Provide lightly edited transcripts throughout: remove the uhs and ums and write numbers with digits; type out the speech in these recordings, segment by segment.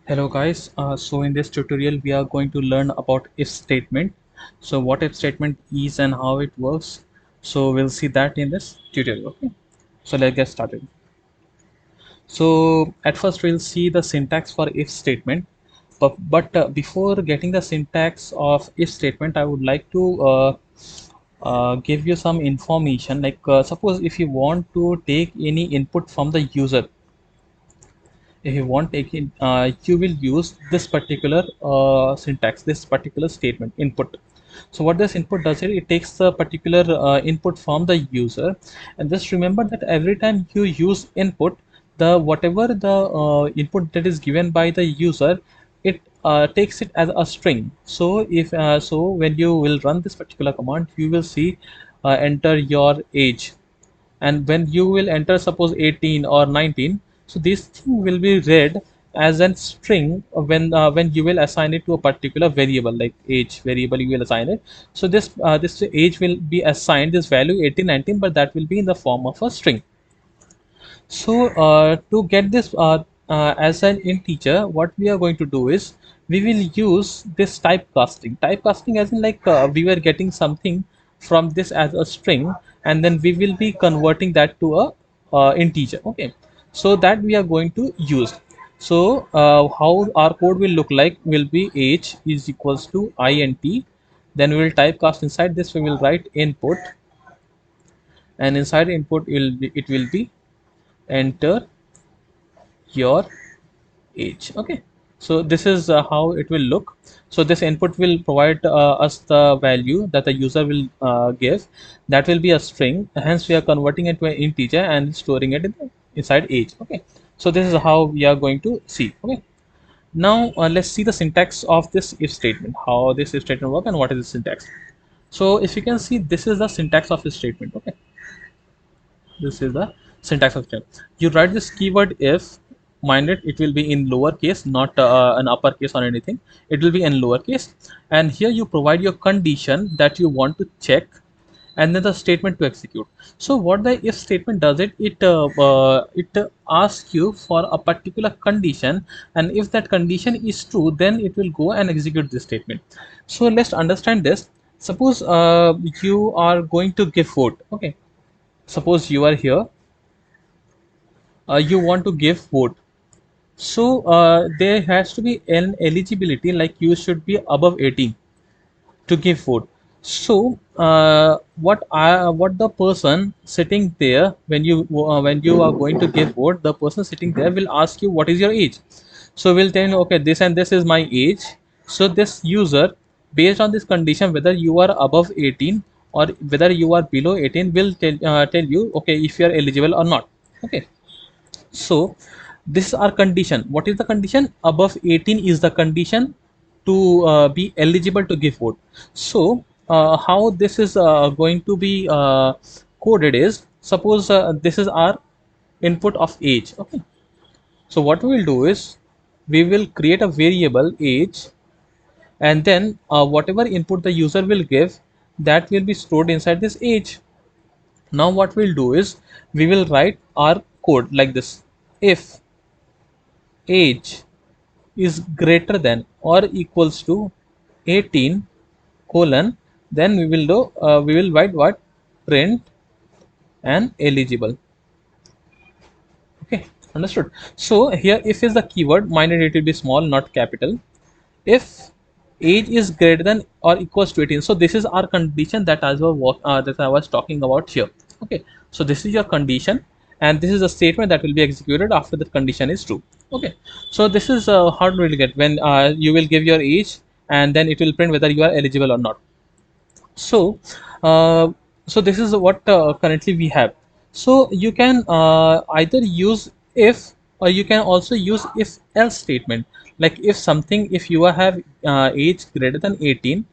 Hello guys, so in this tutorial we are going to learn about if statement. So what if statement is and how it works. So we'll see that in this tutorial. Okay, so let's get started. So at first we'll see the syntax for if statement, but before getting the syntax of if statement, I would like to give you some information. Like suppose if you want to take any input from the user, if you want taking you will use this particular syntax, this particular statement input. So what this input does is it takes the particular input from the user, and just remember that every time you use input, the whatever the input that is given by the user, it takes it as a string. So if so when you will run this particular command, you will see enter your age, and when you will enter suppose 18 or 19, so this thing will be read as a string when you will assign it to a particular variable like age variable you will assign it. So this age will be assigned this value 18 19, but that will be in the form of a string. So to get this as an integer, what we are going to do is we will use this typecasting. Typecasting as in like we were getting something from this as a string, and then we will be converting that to a integer. Okay, so that we are going to use. So how our code will look like will be age is equals to int. Then we will typecast inside this. We will write input, and inside input it will be enter your age. Okay, so this is how it will look. So this input will provide us the value that the user will give. That will be a string, hence we are converting it to an integer and storing it inside age. Okay, so this is how we are going to see. Okay, now let's see the syntax of this if statement, how this if statement work and what is the syntax. So if you can see, this is the syntax of this statement. Okay, this is the syntax of step. You write this keyword if, mind it will be in lowercase, not an uppercase or anything. It will be in lowercase, and here you provide your condition that you want to check, and then the statement to execute. So what the if statement does it asks you for a particular condition, and if that condition is true, then it will go and execute this statement. So let's understand this. Suppose you are going to give vote. Okay, suppose you are here, you want to give vote. So there has to be an eligibility, like you should be above 18 to give vote. So what the person sitting there, when you are going to give vote, the person sitting there will ask you what is your age. So we'll tell you, okay, this and this is my age. So this user, based on this condition, whether you are above 18 or whether you are below 18, will tell you, okay, if you are eligible or not. Okay, so this is our condition. What is the condition? Above 18 is the condition to be eligible to give vote. So how this is going to be coded is, suppose this is our input of age. Okay, so what we will do is we will create a variable age, and then whatever input the user will give, that will be stored inside this age. Now what we'll do is we will write our code like this: if age is greater than or equals to 18 colon, then we will write what, print and eligible. Okay, understood. So here if is the keyword, minded it will be small, not capital. If age is greater than or equals to 18, so this is our condition that that I was talking about here. Okay, so this is your condition, and this is a statement that will be executed after the condition is true. Okay, so this is how to really get when you will give your age, and then it will print whether you are eligible or not. So uh, so this is what currently we have. So you can either use if, or you can also use if else statement. Like if something, if you have age greater than 18,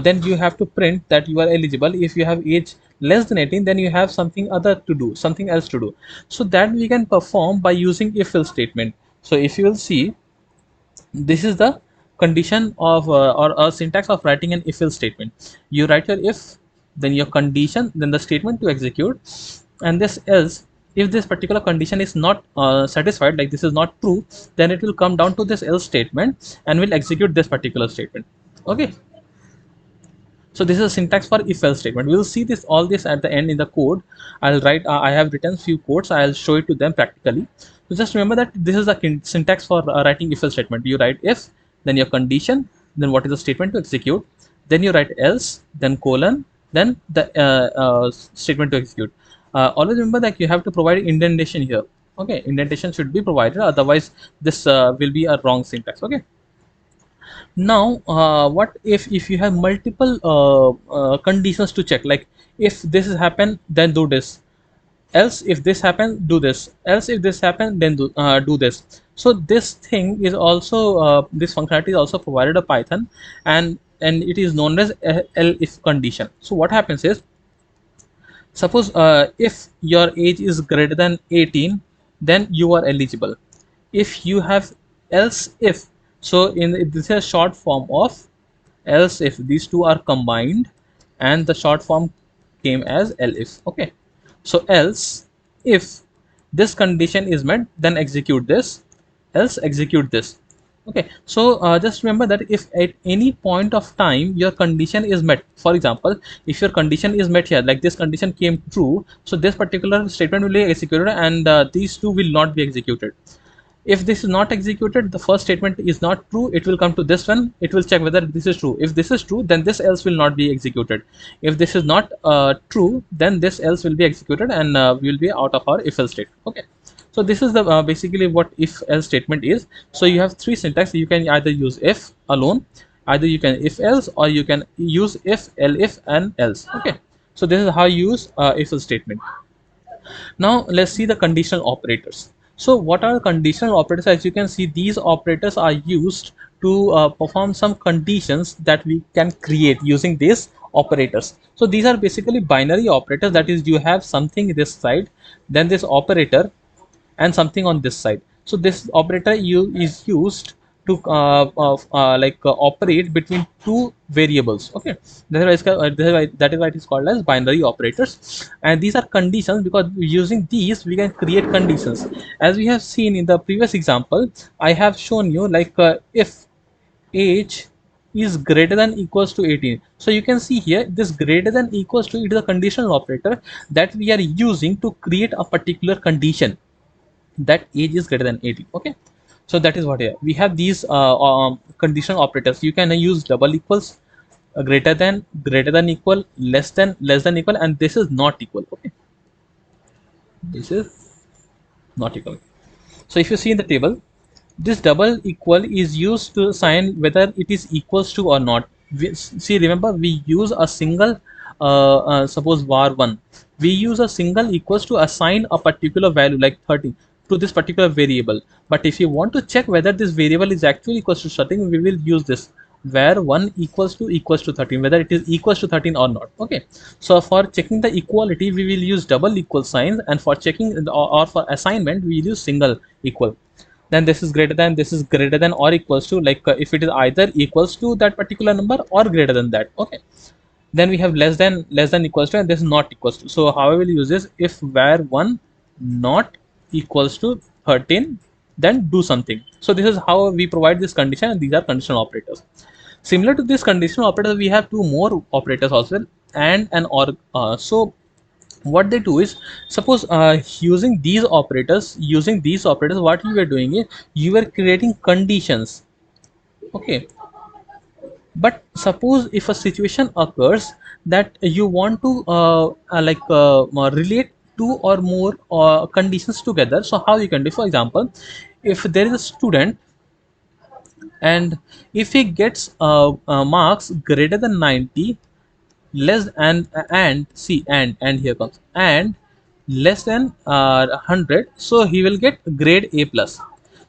then you have to print that you are eligible. If you have age less than 18, then you have something other to do, something else to do. So that we can perform by using if else statement. So if you will see, this is the condition of or a syntax of writing an if else statement. You write your if, then your condition, then the statement to execute, and this else if this particular condition is not satisfied, like this is not true, then it will come down to this else statement and will execute this particular statement. Okay, so this is a syntax for if else statement. We'll see this all this at the end in the code. I'll write I have written few codes, I'll show it to them practically. So just remember that this is the syntax for writing if else statement. You write if, then your condition, then what is the statement to execute, then you write else, then colon, then the statement to execute. Always remember that you have to provide indentation here. Okay, indentation should be provided, otherwise this will be a wrong syntax. Okay, now what if you have multiple conditions to check, like if this has happened then do this, else if this happen do this, else if this happen then do this. So this thing is also this functionality is also provided a Python, and it is known as if condition. So what happens is, suppose if your age is greater than 18, then you are eligible. If you have else if, so this is a short form of else if. These two are combined and the short form came as elif. Okay, so else if this condition is met, then execute this, else execute this. Okay, so just remember that if at any point of time your condition is met, for example, if your condition is met here, like this condition came true, so this particular statement will be executed, and these two will not be executed. If this is not executed, the first statement is not true, it will come to this one, it will check whether this is true. If this is true, then this else will not be executed. If this is not true, then this else will be executed, and we will be out of our if else state. Okay, so this is the basically what if else statement is. So you have three syntax. You can either use if alone, either you can if else, or you can use if, elif, and else. Okay, so this is how you use if else statement. Now let's see the conditional operators. So what are conditional operators? As you can see, these operators are used to perform some conditions that we can create using these operators. So these are basically binary operators, that is, you have something this side, then this operator, and something on this side. So this operator is used to operate between two variables. Okay, that is why it is called as binary operators, and these are conditions, because using these we can create conditions. As we have seen in the previous example, I have shown you, like if age is greater than equals to 18, so you can see here this greater than equals to, it is a conditional operator that we are using to create a particular condition that age is greater than 18. Okay, so that is what here we have these conditional operators. You can use double equals, greater than equal, less than equal, and this is not equal. Okay, this is not equal. So if you see in the table, this double equal is used to assign whether it is equals to or not. See, remember, we use a single suppose var1, we use a single equals to assign a particular value like 30 to this particular variable. But if you want to check whether this variable is actually equals to something, we will use this var1 equals to 13, whether it is equals to 13 or not. Okay, so for checking the equality we will use double equal signs, and for checking or for assignment we will use single equal. Then this is greater than, this is greater than or equals to, like if it is either equals to that particular number or greater than that. Okay, then we have less than equals to, and this is not equals to. So how I will use this, if var1 not equals to 13, then do something. So this is how we provide this condition, and these are conditional operators. Similar to this conditional operator, we have two more operators also, and or. So what they do is, suppose using these operators, what you are doing is you are creating conditions. Okay, but suppose if a situation occurs that you want to relate two or more conditions together, so how you can do? For example, if there is a student, and if he gets marks greater than 90, less and see, and here comes, and less than 100, so he will get grade A plus.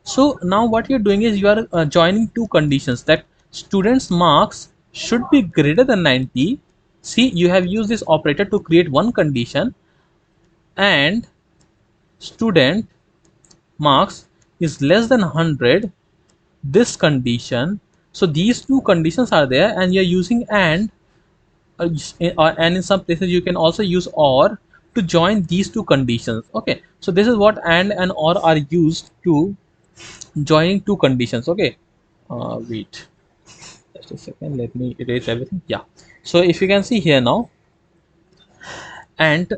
So now what you're doing is you are joining two conditions, that students marks should be greater than 90. See, you have used this operator to create one condition, and student marks is less than 100, this condition. So these two conditions are there, and you're using and in some places you can also use or to join these two conditions. Okay, so this is what and or are used to joining two conditions. Okay, wait just a second, let me erase everything. Yeah, so if you can see here now, and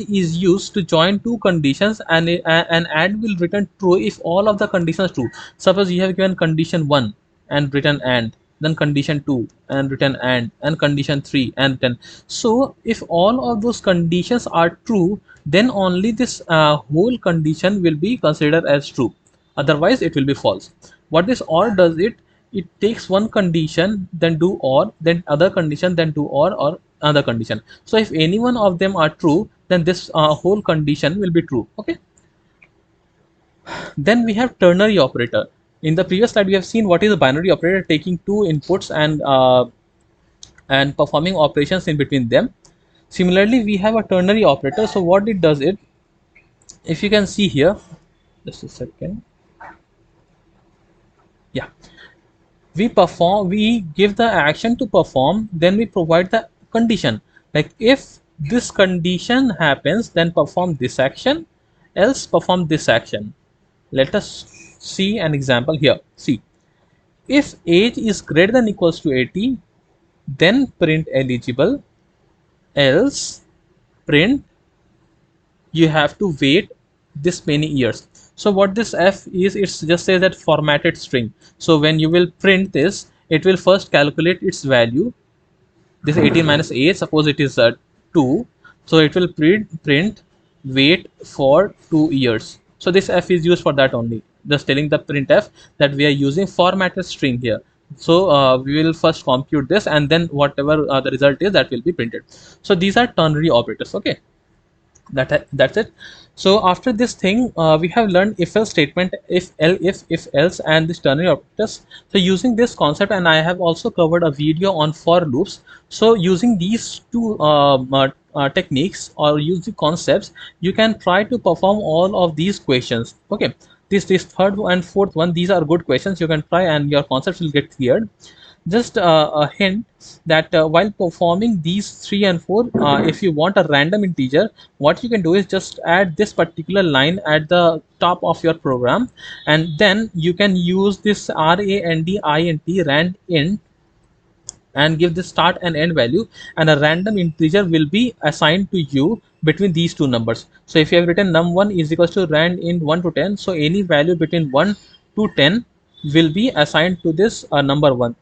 is used to join two conditions, and and will return true if all of the conditions true. Suppose you have given condition 1 and written and, then condition 2 and written and condition 3 and written. So if all of those conditions are true, then only this whole condition will be considered as true, otherwise it will be false. What this or does, it takes one condition, then do or, then other condition, then do or another condition. So if any one of them are true, then this whole condition will be true. Okay, then we have ternary operator. In the previous slide we have seen what is a binary operator, taking two inputs and performing operations in between them. Similarly, we have a ternary operator. So what it does, it, if you can see here, just a second, yeah, we give the action to perform, then we provide the condition, like if this condition happens, then perform this action, else perform this action. Let us see an example here. See, if age is greater than equals to 80, then print eligible, else print you have to wait this many years. So what this f is, it just says that formatted string. So when you will print this, it will first calculate its value, this 18 minus 8, suppose it is 2, so it will print wait for 2 years. So this f is used for that only, just telling the printf that we are using formatted string here. So we will first compute this, and then whatever the result is, that will be printed. So these are ternary operators. Okay, that's it. So after this thing, we have learned if else statement, if else, and this ternary operators. So using this concept, and I have also covered a video on for loops. So using these two techniques, or use the concepts, you can try to perform all of these questions. Okay, this third and fourth one, these are good questions, you can try and your concepts will get cleared. Just a hint that while performing these 3 and 4, if you want a random integer, what you can do is just add this particular line at the top of your program, and then you can use this rand int and give the start and end value, and a random integer will be assigned to you between these two numbers. So if you have written num1 is equals to rand int 1 to 10, so any value between 1 to 10 will be assigned to this number 1.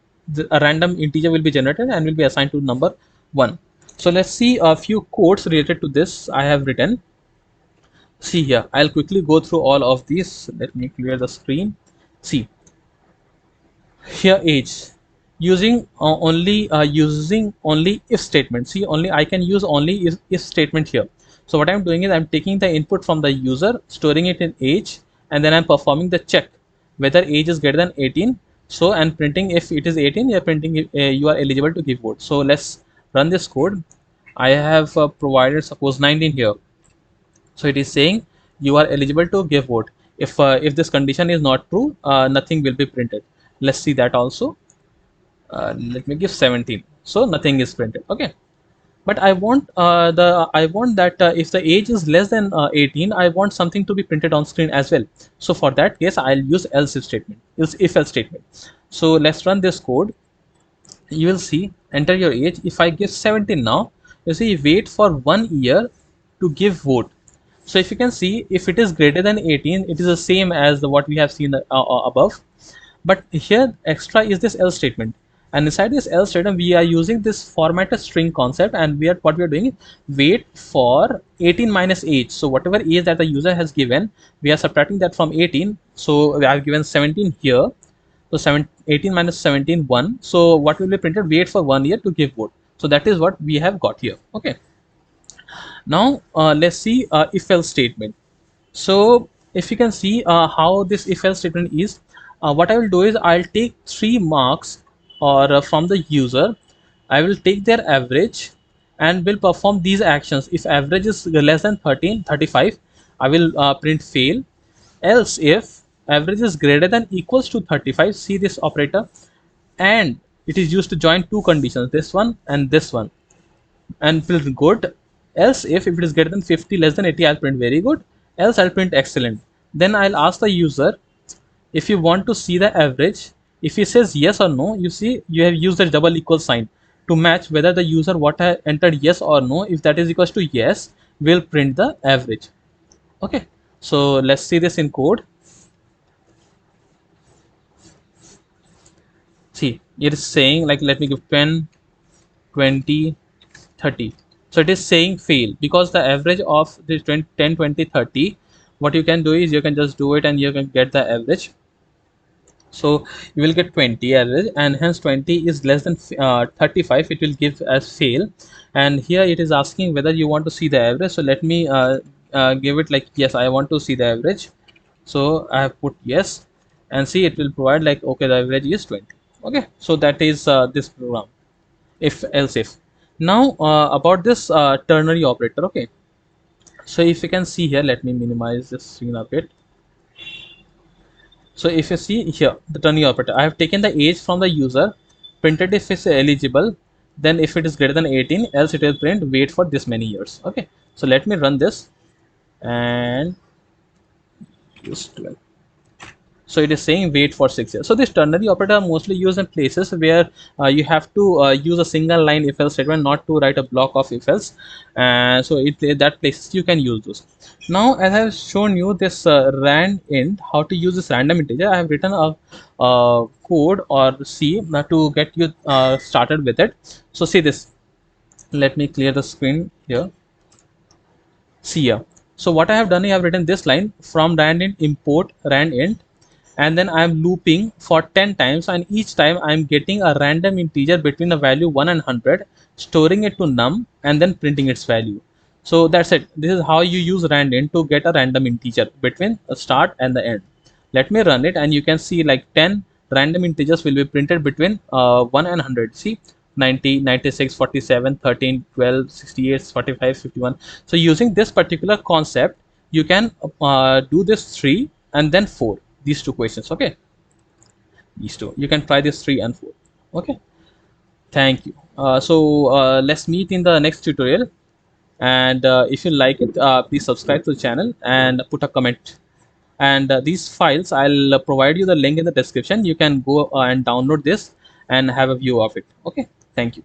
A random integer will be generated and will be assigned to number 1. So let's see a few codes related to this I have written. See here, I'll quickly go through all of these. Let me clear the screen. See here, age, using only if statement. See, only I can use only if statement here. So what I'm doing is I'm taking the input from the user, storing it in age, and then I'm performing the check whether age is greater than 18. So and printing if it is 18, you're printing you are eligible to give vote. So let's run this code. I have provided suppose 19 here. So it is saying you are eligible to give vote. If this condition is not true, nothing will be printed. Let's see that also. Let me give 17, so nothing is printed. Okay, but I want that if the age is less than 18, I want something to be printed on screen as well. So for that case, I'll use else if statement, if else statement. So let's run this code. You will see, enter your age. If I give 17 now, you see wait for 1 year to give vote. So if you can see, if it is greater than 18, it is the same as what we have seen above. But here extra is this else statement, and inside this else statement we are using this formatted string concept, and what we are doing is wait for 18 minus age. So whatever age that the user has given, we are subtracting that from 18. So I have given 17 here. So 18 minus 17, 1. So what will be printed? Wait for 1 year to give vote. So that is what we have got here. Okay, now let's see if else statement. So if you can see how this if else statement is, what I will do is I'll take 3 marks or from the user. I will take their average and will perform these actions. If average is less than 35, I will print fail. Else if average is greater than equals to 35, see this operator, and it is used to join two conditions, this one and this one, and will good, Else if it is greater than 50 less than 80, I'll print very good, else I'll print excellent. Then I'll ask the user if you want to see the average. If he says yes or no, you see you have used the double equal sign to match whether the user what I entered yes or no. If that is equals to yes, we'll print the average. Okay, so let's see this in code. See, it is saying like, let me give 10, 20, 30. So it is saying fail because the average of this 20, 10, 20, 30, what you can do is you can just do it and you can get the average. So you will get 20 average, and hence 20 is less than 35, it will give as fail. And here it is asking whether you want to see the average. So let me give it like yes, I want to see the average. So I have put yes, and see it will provide like okay, the average is 20. Okay, so that is this program, if else if. Now about this ternary operator. Okay, so if you can see here, let me minimize this screen a bit. So if you see here, the ternary operator, I have taken the age from the user, printed if it's eligible, then if it is greater than 18, else it will print wait for this many years. Okay, so let me run this and use 12. So it is saying wait for 6 years. So this ternary operator are mostly used in places where you have to use a single line if else statement, not to write a block of if else. So that places you can use those. Now as I have shown you this rand int, how to use this random integer, I have written a code or C to get you started with it. So see this, let me clear the screen here. See here, so what I have done is I have written this line from rand int import rand int, and then I am looping for 10 times, and each time I am getting a random integer between the value 1 and 100, storing it to num, and then printing its value. So that's it. This is how you use randint to get a random integer between the start and the end. Let me run it, and you can see like 10 random integers will be printed between 1 and 100. See, 90, 96, 47, 13, 12, 68, 45, 51. So using this particular concept, you can do this 3 and then 4, these two questions. Okay, these two you can try this 3 and 4. Okay, thank you. Let's meet in the next tutorial, and if you like it, please subscribe to the channel and put a comment. And these files, I'll provide you the link in the description. You can go and download this and have a view of it. Okay, thank you.